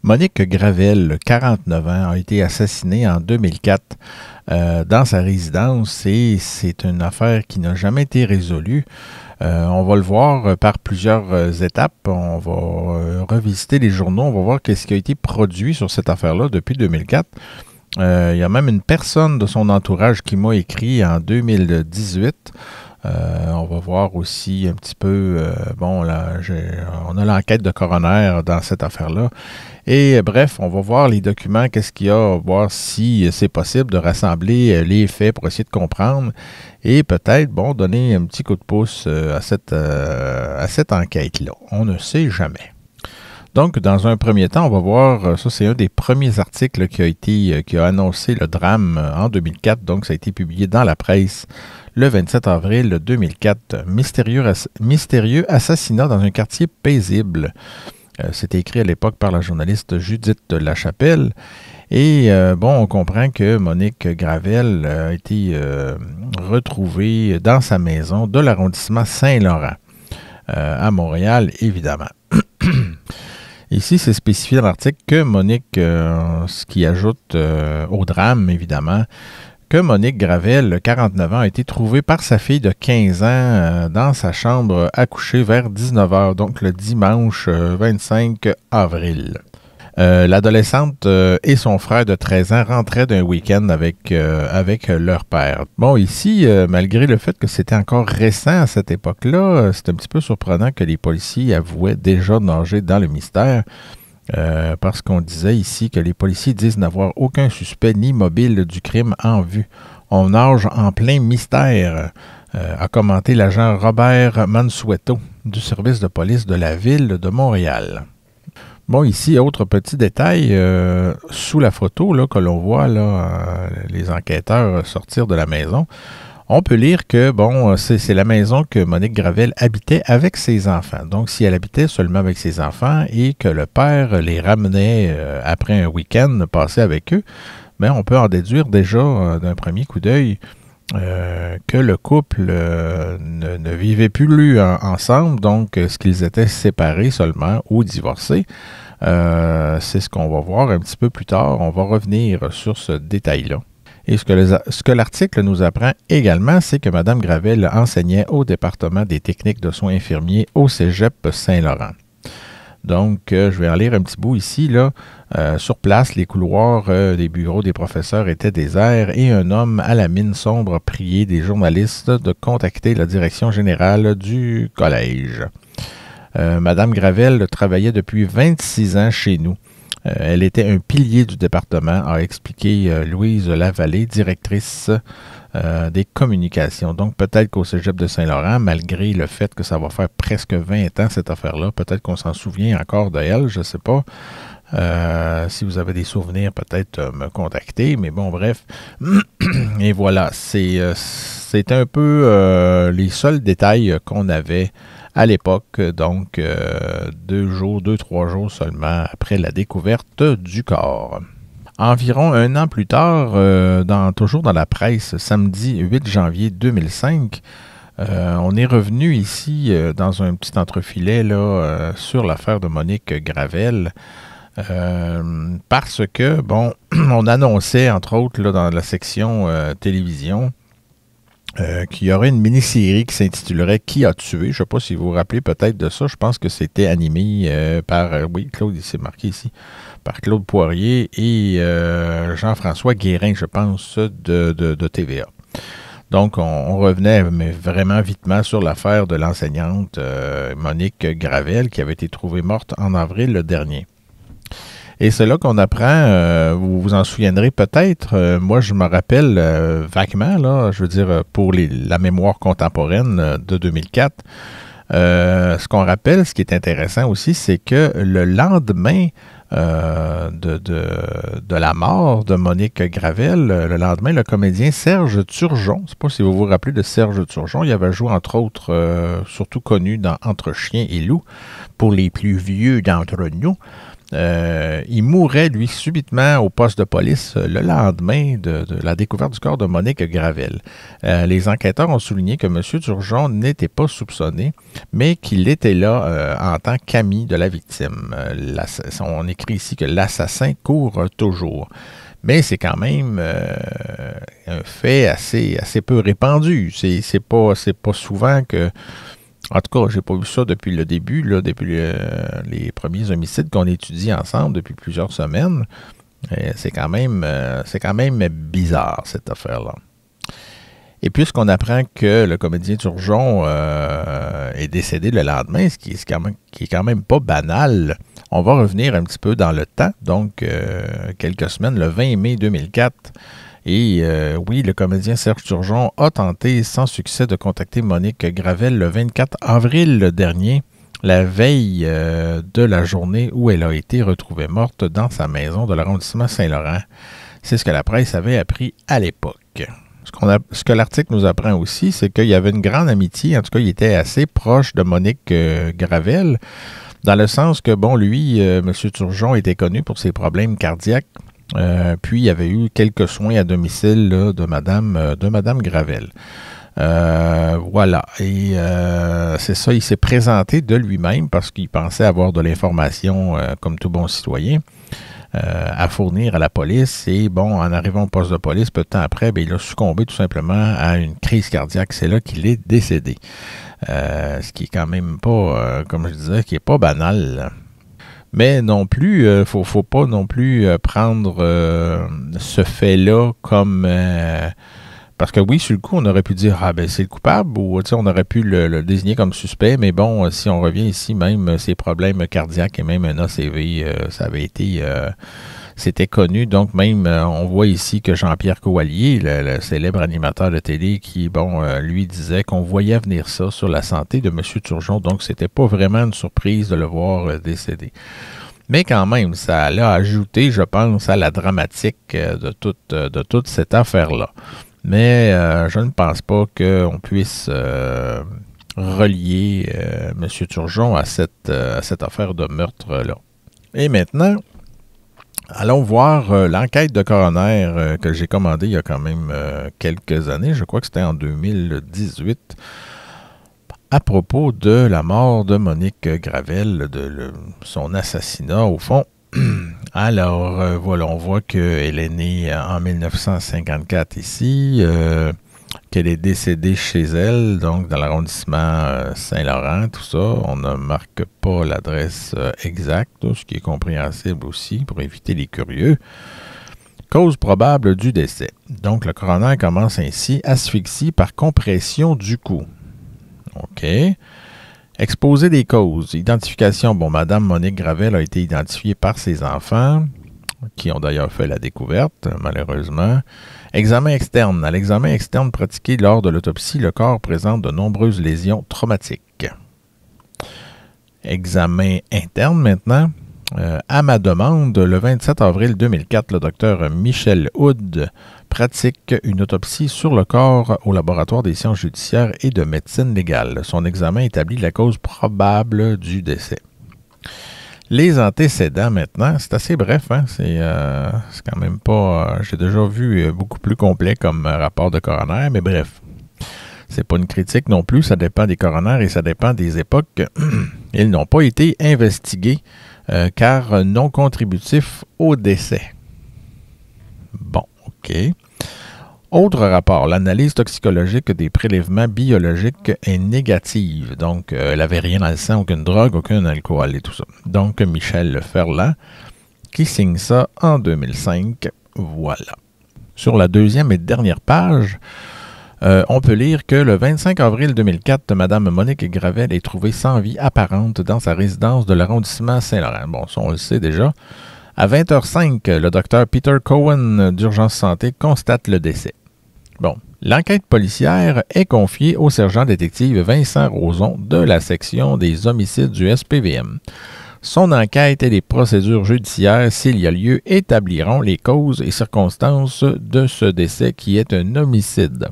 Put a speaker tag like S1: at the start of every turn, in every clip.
S1: Monique Gravel, 49 ans, a été assassinée en 2004 dans sa résidence et c'est une affaire qui n'a jamais été résolue. On va le voir par plusieurs étapes. On va revisiter les journaux. On va voir qu'est-ce qui a été produit sur cette affaire-là depuis 2004. Il y a même une personne de son entourage qui m'a écrit en 2018. On va voir aussi un petit peu, bon, là, on a l'enquête de coroner dans cette affaire-là. Et bref, on va voir les documents, qu'est-ce qu'il y a, voir si c'est possible de rassembler les faits pour essayer de comprendre et peut-être, bon, donner un petit coup de pouce à cette enquête-là. On ne sait jamais. Donc, dans un premier temps, on va voir, ça c'est un des premiers articles qui a annoncé le drame en 2004, donc ça a été publié dans la presse le 27 avril 2004. Mystérieux assassinat dans un quartier paisible. C'était écrit à l'époque par la journaliste Judith Lachapelle. Et bon, on comprend que Monique Gravel a été retrouvée dans sa maison de l'arrondissement Saint-Laurent, à Montréal, évidemment. Ici, c'est spécifié dans l'article que Monique, ce qui ajoute au drame, évidemment, que Monique Gravel, 49 ans, a été trouvée par sa fille de 15 ans dans sa chambre à coucher vers 19 h, donc le dimanche 25 avril. L'adolescente et son frère de 13 ans rentraient d'un week-end avec leur père. Bon, ici, malgré le fait que c'était encore récent à cette époque-là, c'est un petit peu surprenant que les policiers avouaient déjà nager dans le mystère, parce qu'on disait ici que les policiers disent n'avoir aucun suspect ni mobile du crime en vue. On nage en plein mystère, a commenté l'agent Robert Mansueto du service de police de la ville de Montréal. Bon, ici, autre petit détail, sous la photo là, que l'on voit là, les enquêteurs sortir de la maison, on peut lire que, bon, c'est la maison que Monique Gravel habitait avec ses enfants. Donc, si elle habitait seulement avec ses enfants et que le père les ramenait après un week-end passé avec eux, bien, on peut en déduire déjà d'un premier coup d'œil que le couple ne vivait plus ensemble, donc est-ce qu'ils étaient séparés seulement ou divorcés? C'est ce qu'on va voir un petit peu plus tard. On va revenir sur ce détail-là. Et ce que l'article nous apprend également, c'est que Mme Gravel enseignait au département des techniques de soins infirmiers au Cégep Saint-Laurent. Donc, je vais en lire un petit bout ici. Là. Sur place, les couloirs des bureaux des professeurs étaient déserts et un homme à la mine sombre priait des journalistes de contacter la direction générale du collège. Madame Gravel travaillait depuis 26 ans chez nous. Elle était un pilier du département, a expliqué Louise Lavallée, directrice des communications. Donc, peut-être qu'au Cégep de Saint-Laurent, malgré le fait que ça va faire presque 20 ans, cette affaire-là, peut-être qu'on s'en souvient encore de elle, je ne sais pas. Si vous avez des souvenirs, peut-être me contacter. Mais bon, bref. Et voilà, c'est un peu les seuls détails qu'on avait à l'époque, donc 2-3 jours seulement après la découverte du corps. Environ un an plus tard, toujours dans la presse, samedi 8 janvier 2005, on est revenu ici dans un petit entrefilet là, sur l'affaire de Monique Gravel. Parce que, bon, on annonçait, entre autres, là, dans la section télévision, qu'il y aurait une mini-série qui s'intitulerait « Qui a tué ». Je ne sais pas si vous vous rappelez peut-être de ça. Je pense que c'était animé par, oui, Claude, c'est marqué ici, par Claude Poirier et Jean-François Guérin, je pense, de TVA. Donc, on revenait mais vraiment vitement sur l'affaire de l'enseignante Monique Gravel qui avait été trouvée morte en avril dernier. Et c'est là qu'on apprend, vous vous en souviendrez peut-être, moi je me rappelle vaguement, là, je veux dire pour la mémoire contemporaine de 2004, ce qu'on rappelle, ce qui est intéressant aussi, c'est que le lendemain de la mort de Monique Gravel, le lendemain, le comédien Serge Turgeon, je ne sais pas si vous vous rappelez de Serge Turgeon, il avait joué entre autres, surtout connu dans Entre chiens et loups, pour les plus vieux d'entre nous. il mourrait, lui, subitement au poste de police le lendemain de la découverte du corps de Monique Gravel. Les enquêteurs ont souligné que M. Turgeon n'était pas soupçonné, mais qu'il était là en tant qu'ami de la victime. On écrit ici que l'assassin court toujours. Mais c'est quand même un fait assez peu répandu. C'est pas souvent que... En tout cas, j'ai pas vu ça depuis le début, là, depuis les premiers homicides qu'on étudie ensemble depuis plusieurs semaines. C'est quand même bizarre, cette affaire-là. Et puisqu'on apprend que le comédien Turgeon est décédé le lendemain, ce qui est quand même pas banal, on va revenir un petit peu dans le temps, donc quelques semaines, le 20 mai 2004. Et oui, le comédien Serge Turgeon a tenté sans succès de contacter Monique Gravel le 24 avril dernier, la veille de la journée où elle a été retrouvée morte dans sa maison de l'arrondissement Saint-Laurent. C'est ce que la presse avait appris à l'époque. Ce que l'article nous apprend aussi, c'est qu'il y avait une grande amitié, en tout cas, il était assez proche de Monique Gravel, dans le sens que, bon, lui, M. Turgeon était connu pour ses problèmes cardiaques. Puis, il y avait eu quelques soins à domicile là, de Madame Gravel. Voilà. Et c'est ça, il s'est présenté de lui-même parce qu'il pensait avoir de l'information, comme tout bon citoyen, à fournir à la police. Et bon, en arrivant au poste de police, peu de temps après, bien, il a succombé tout simplement à une crise cardiaque. C'est là qu'il est décédé. Ce qui est quand même pas, comme je disais, qui est pas banal, là. Mais non plus, faut pas non plus prendre ce fait-là comme... parce que oui, sur le coup, on aurait pu dire « Ah ben c'est le coupable » ou on aurait pu le désigner comme suspect, mais bon, si on revient ici, même ses problèmes cardiaques et même un ACV, ça avait été... c'était connu, donc même, on voit ici que Jean-Pierre Coallier, le célèbre animateur de télé, qui, bon, lui disait qu'on voyait venir ça sur la santé de M. Turgeon, donc c'était pas vraiment une surprise de le voir décédé. Mais quand même, ça l'a ajouté, je pense, à la dramatique de toute cette affaire-là. Mais je ne pense pas qu'on puisse relier M. Turgeon à cette affaire de meurtre-là. Et maintenant... allons voir l'enquête de coroner que j'ai commandée il y a quand même quelques années. Je crois que c'était en 2018. À propos de la mort de Monique Gravel, son assassinat au fond. Alors, voilà, on voit qu'elle est née en 1954 ici, qu'elle est décédée chez elle, donc dans l'arrondissement Saint-Laurent, tout ça. On ne marque pas l'adresse exacte, ce qui est compréhensible aussi pour éviter les curieux. Cause probable du décès. Donc, le coroner commence ainsi: asphyxie par compression du cou. OK. Exposé des causes. Identification. Bon, Madame Monique Gravel a été identifiée par ses enfants, qui ont d'ailleurs fait la découverte, malheureusement. Examen externe. À l'examen externe pratiqué lors de l'autopsie, le corps présente de nombreuses lésions traumatiques. Examen interne maintenant. À ma demande, le 27 avril 2004, le docteur Michel Houd pratique une autopsie sur le corps au laboratoire des sciences judiciaires et de médecine légale. Son examen établit la cause probable du décès. Les antécédents maintenant, c'est assez bref, hein? C'est quand même pas... j'ai déjà vu beaucoup plus complet comme rapport de coroner, mais bref. C'est pas une critique non plus, ça dépend des coroners et ça dépend des époques. Ils n'ont pas été investigués car non contributifs au décès. Bon, OK. Autre rapport, l'analyse toxicologique des prélèvements biologiques est négative. Donc, elle n'avait rien dans le sang, aucune drogue, aucun alcool et tout ça. Donc, Michel Ferland, qui signe ça en 2005. Voilà. Sur la deuxième et dernière page, on peut lire que le 25 avril 2004, Mme Monique Gravel est trouvée sans vie apparente dans sa résidence de l'arrondissement Saint-Laurent. Bon, ça, on le sait déjà. À 20h05, le docteur Peter Cohen d'Urgence Santé constate le décès. Bon, l'enquête policière est confiée au sergent-détective Vincent Roson de la section des homicides du SPVM. Son enquête et les procédures judiciaires, s'il y a lieu, établiront les causes et circonstances de ce décès qui est un homicide.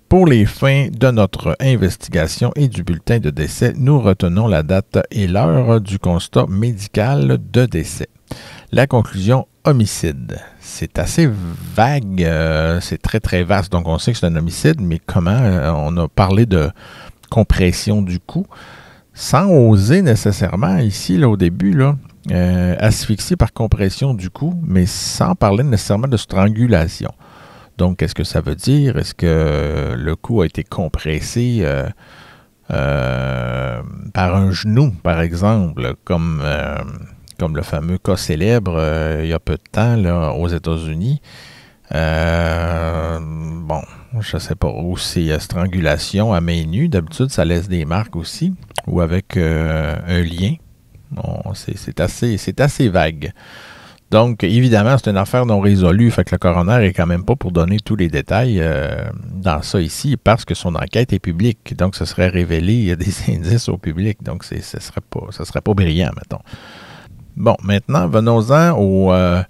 S1: Pour les fins de notre investigation et du bulletin de décès, nous retenons la date et l'heure du constat médical de décès. La conclusion, homicide. C'est assez vague, c'est très très vaste, donc on sait que c'est un homicide, mais comment on a parlé de compression du cou, sans oser nécessairement ici, là, au début, là, asphyxie par compression du cou, mais sans parler nécessairement de strangulation. Donc, qu'est-ce que ça veut dire? Est-ce que le cou a été compressé par un genou, par exemple, comme le fameux cas célèbre il y a peu de temps là, aux États-Unis? Bon, je ne sais pas. Ou c'est strangulation à main nue. D'habitude, ça laisse des marques aussi. Ou avec un lien. Bon, c'est assez vague. Donc, évidemment, c'est une affaire non résolue, fait que le coroner est quand même pas pour donner tous les détails dans ça ici, parce que son enquête est publique. Donc, ce serait révéler des indices au public. Donc, ce serait pas brillant, mettons. Bon, maintenant, venons-en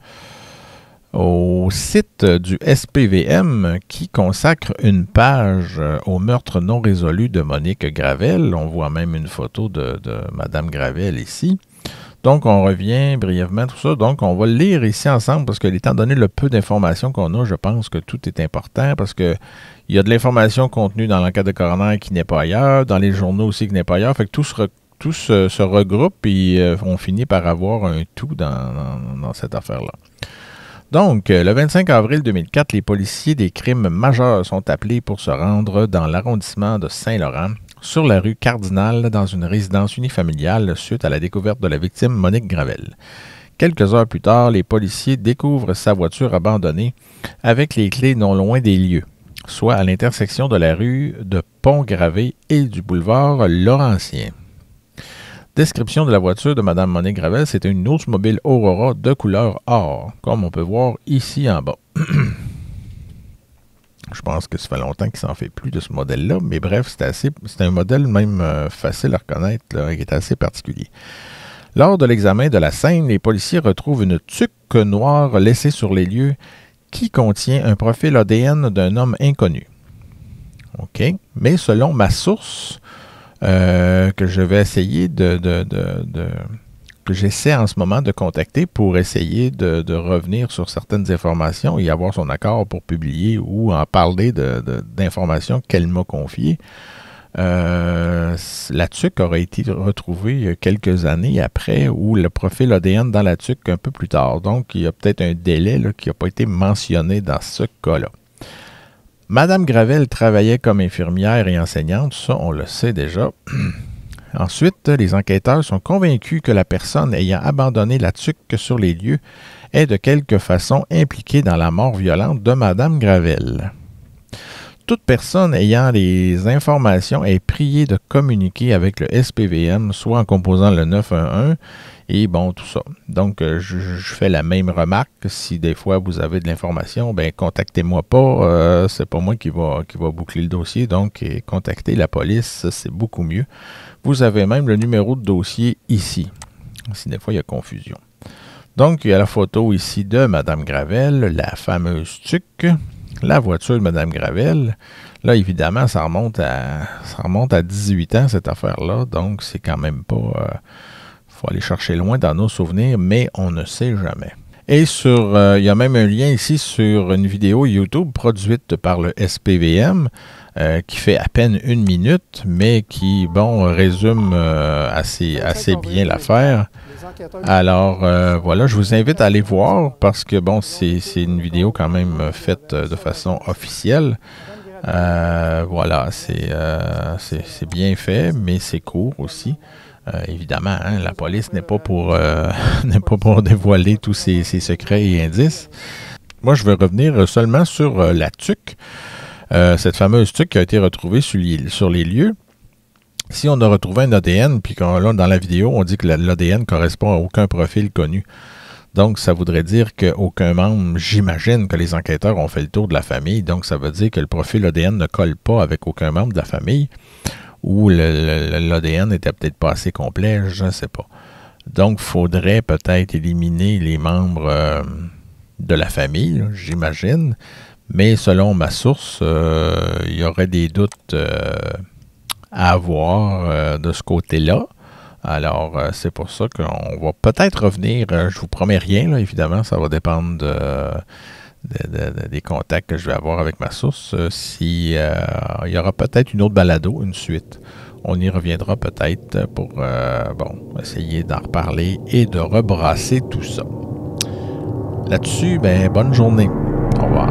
S1: au site du SPVM qui consacre une page au meurtre non résolu de Monique Gravel. On voit même une photo de Mme Gravel ici. Donc, on revient brièvement tout ça. Donc, on va le lire ici ensemble parce que, étant donné le peu d'informations qu'on a, je pense que tout est important parce que il y a de l'information contenue dans l'enquête de coroner qui n'est pas ailleurs, dans les journaux aussi qui n'est pas ailleurs. Fait que tout se regroupe et on finit par avoir un tout dans cette affaire-là. Donc, le 25 avril 2004, les policiers des crimes majeurs sont appelés pour se rendre dans l'arrondissement de Saint-Laurent, sur la rue Cardinal, dans une résidence unifamiliale suite à la découverte de la victime Monique Gravel. Quelques heures plus tard, les policiers découvrent sa voiture abandonnée avec les clés non loin des lieux, soit à l'intersection de la rue de Pont-Gravé et du boulevard Laurentien. Description de la voiture de Mme Monique Gravel, c'était une Oldsmobile Aurora de couleur or, comme on peut voir ici en bas. Je pense que ça fait longtemps qu'il ne s'en fait plus de ce modèle-là, mais bref, c'est un modèle même facile à reconnaître, là, qui est assez particulier. Lors de l'examen de la scène, les policiers retrouvent une tuque noire laissée sur les lieux qui contient un profil ADN d'un homme inconnu. OK. Mais selon ma source, que je vais essayer que j'essaie en ce moment de contacter pour essayer de revenir sur certaines informations et avoir son accord pour publier ou en parler d'informations qu'elle m'a confiées. La tuque aurait été retrouvée quelques années après ou le profil ADN dans la tuque un peu plus tard. Donc, il y a peut-être un délai là, qui n'a pas été mentionné dans ce cas-là. Madame Gravel travaillait comme infirmière et enseignante, ça on le sait déjà. Ensuite, les enquêteurs sont convaincus que la personne ayant abandonné la tuque sur les lieux est de quelque façon impliquée dans la mort violente de Mme Gravel. Toute personne ayant les informations est priée de communiquer avec le SPVM, soit en composant le 911 et bon, tout ça. Donc, je fais la même remarque. Si des fois vous avez de l'information, ben contactez-moi pas. C'est pas moi qui va boucler le dossier. Donc, contactez la police, c'est beaucoup mieux. Vous avez même le numéro de dossier ici. Si des fois il y a confusion. Donc, il y a la photo ici de Mme Gravel, la fameuse tuque. La voiture de Mme Gravel, là, évidemment, ça remonte à 18 ans, cette affaire-là. Donc, c'est quand même pas... faut aller chercher loin dans nos souvenirs, mais on ne sait jamais. Et il y a même un lien ici sur une vidéo YouTube produite par le SPVM qui fait à peine 1 minute, mais qui, bon, résume assez bien l'affaire. Alors, voilà, je vous invite à aller voir parce que, bon, c'est une vidéo quand même faite de façon officielle. Voilà, c'est bien fait, mais c'est court aussi. Évidemment, hein, la police n'est pas pour dévoiler tous ses secrets et indices. Moi, je vais revenir seulement sur la tuque, cette fameuse tuque qui a été retrouvée sur les lieux. Si on a retrouvé un ADN, puis là, dans la vidéo, on dit que l'ADN ne correspond à aucun profil connu. Donc, ça voudrait dire qu'aucun membre, j'imagine que les enquêteurs ont fait le tour de la famille, donc ça veut dire que le profil ADN ne colle pas avec aucun membre de la famille, ou l'ADN n'était peut-être pas assez complet, je ne sais pas. Donc, il faudrait peut-être éliminer les membres de la famille, j'imagine, Mais selon ma source, il y aurait des doutes à avoir de ce côté-là. Alors, c'est pour ça qu'on va peut-être revenir. Je vous promets rien, là, évidemment, ça va dépendre des contacts que je vais avoir avec ma source. Si, il y aura peut-être une autre balado, une suite. On y reviendra peut-être pour essayer d'en reparler et de rebrasser tout ça. Là-dessus, ben, bonne journée. Au revoir.